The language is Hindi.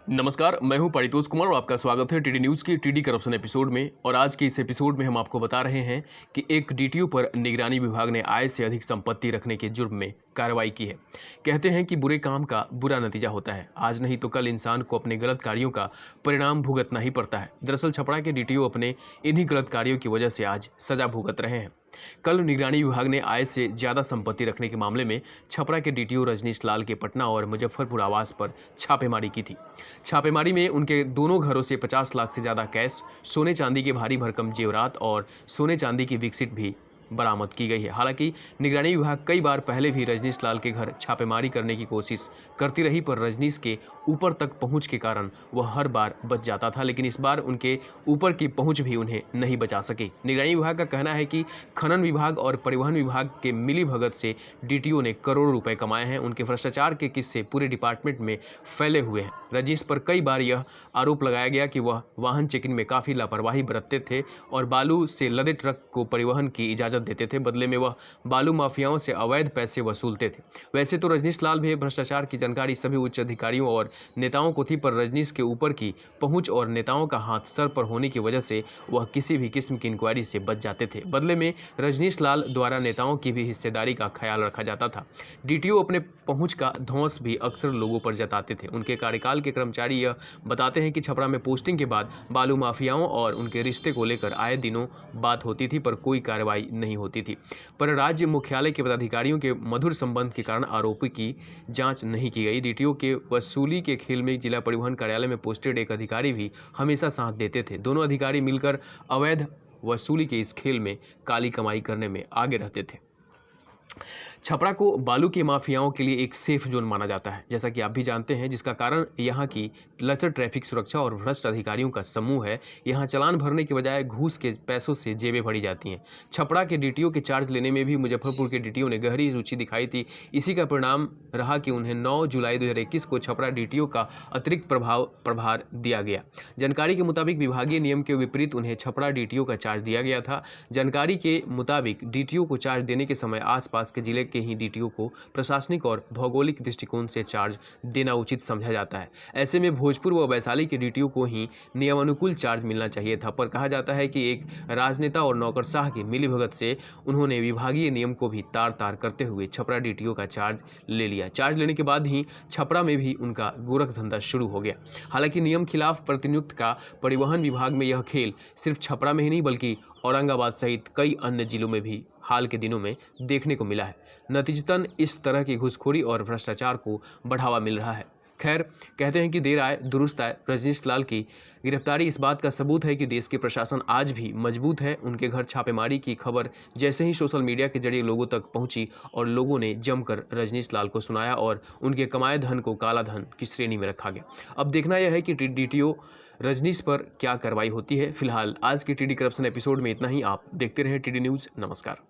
नमस्कार, मैं हूं परितोष कुमार और आपका स्वागत है टीडी न्यूज़ की टीडी करप्शन एपिसोड में। और आज के इस एपिसोड में हम आपको बता रहे हैं कि एक डीटीओ पर निगरानी विभाग ने आय से अधिक संपत्ति रखने के जुर्म में कार्रवाई की है। कहते हैं कि बुरे काम का बुरा नतीजा होता है। आज नहीं तो कल इंसान को अपने गलत कार्यों का परिणाम भुगतना ही पड़ता है। दरअसल छपरा के डीटीओ अपने इन्हीं गलत कार्यों की वजह से आज सजा भुगत रहे हैं। कल निगरानी विभाग ने आय से ज्यादा संपत्ति रखने के मामले में छपरा के डीटीओ रजनीश लाल के पटना और मुजफ्फरपुर आवास पर छापेमारी की थी। छापेमारी में उनके दोनों घरों से 50 लाख से ज्यादा कैश, सोने चांदी के भारी भरकम जेवरात और सोने चांदी की विकसित भी बरामद की गई है। हालांकि निगरानी विभाग कई बार पहले भी रजनीश लाल के घर छापेमारी करने की कोशिश करती रही, पर रजनीश के ऊपर तक पहुंच के कारण वह हर बार बच जाता था, लेकिन इस बार उनके ऊपर की पहुंच भी उन्हें नहीं बचा सकी। निगरानी विभाग का कहना है कि खनन विभाग और परिवहन विभाग के मिली भगत से डीटीओ ने करोड़ों रुपए कमाए हैं। उनके भ्रष्टाचार के किस्से पूरे डिपार्टमेंट में फैले हुए हैं। रजनीश पर कई बार यह आरोप लगाया गया कि वह वाहन चेकिंग में काफी लापरवाही बरतते थे और बालू से लदे ट्रक को परिवहन की इजाजत देते थे। बदले में वह बालू माफियाओं से अवैध पैसे वसूलते थे। वैसे तो रजनीश लाल भी भ्रष्टाचार की जानकारी सभी उच्च अधिकारियों और नेताओं को थी, पर रजनीश के ऊपर की पहुंच और नेताओं का हाथ सर पर होने की वजह से वह किसी भी किस्म की इंक्वायरी से बच जाते थे। बदले में रजनीश लाल द्वारा नेताओं की भी हिस्सेदारी का ख्याल रखा जाता था। डीटीओ अपने पहुंच का ध्वंस भी अक्सर लोगों पर जताते थे। उनके कार्यकाल के कर्मचारी यह बताते हैं कि छपरा में पोस्टिंग के बाद बालू माफियाओं और उनके रिश्ते को लेकर आए दिनों बात होती थी, पर कोई कार्रवाई नहीं होती थी। पर राज्य मुख्यालय के पदाधिकारियों के मधुर संबंध के कारण आरोपी की जांच नहीं की गई। डीटीओ के वसूली के खेल में जिला परिवहन कार्यालय में पोस्टेड एक अधिकारी भी हमेशा साथ देते थे। दोनों अधिकारी मिलकर अवैध वसूली के इस खेल में काली कमाई करने में आगे रहते थे। छपरा को बालू के माफियाओं के लिए एक सेफ जोन माना जाता है, जैसा कि आप भी जानते हैं, जिसका कारण यहाँ की लचर ट्रैफिक सुरक्षा और भ्रष्ट अधिकारियों का समूह है। यहाँ चालान भरने के बजाय घूस के पैसों से जेबें भरी जाती हैं। छपरा के डीटीओ के चार्ज लेने में भी मुजफ्फरपुर के डीटीओ ने गहरी रुचि दिखाई थी। इसी का परिणाम रहा कि उन्हें 9 जुलाई 2021 को छपरा डीटीओ का अतिरिक्त प्रभार दिया गया। जानकारी के मुताबिक विभागीय नियम के विपरीत उन्हें छपरा डीटीओ का चार्ज दिया गया था। जानकारी के मुताबिक डीटीओ को चार्ज देने के समय आसपास के जिले के ही डीटीओ को प्रशासनिक और भौगोलिक दृष्टिकोण से चार्ज देना उचित समझा जाता है। ऐसे में भोजपुर व वैशाली के डीटीओ को ही नियमानुकूल चार्ज मिलना चाहिए था, पर कहा जाता है कि एक राजनेता और नौकरशाह की मिलीभगत से उन्होंने विभागीय नियम को भी तार करते हुए छपरा डीटीओ का चार्ज ले लिया। चार्ज लेने के बाद ही छपरा में भी उनका गोरख धंधा शुरू हो गया। हालांकि नियम खिलाफ प्रतिनियुक्त का परिवहन विभाग में यह खेल सिर्फ छपरा में ही नहीं बल्कि औरंगाबाद सहित कई अन्य जिलों में भी हाल के दिनों में देखने को मिला है। नतीजतन इस तरह की घुसखोरी और भ्रष्टाचार को बढ़ावा मिल रहा है। खैर, कहते हैं कि देर आए दुरुस्त आए। रजनीश लाल की गिरफ्तारी इस बात का सबूत है कि देश के प्रशासन आज भी मजबूत है। उनके घर छापेमारी की खबर जैसे ही सोशल मीडिया के जरिए लोगों तक पहुंची और लोगों ने जमकर रजनीश लाल को सुनाया और उनके कमाए धन को काला धन की श्रेणी में रखा गया। अब देखना यह है कि डीटीओ रजनीश पर क्या कार्रवाई होती है। फिलहाल आज की टीडी करप्शन एपिसोड में इतना ही। आप देखते रहें टीडी न्यूज़। नमस्कार।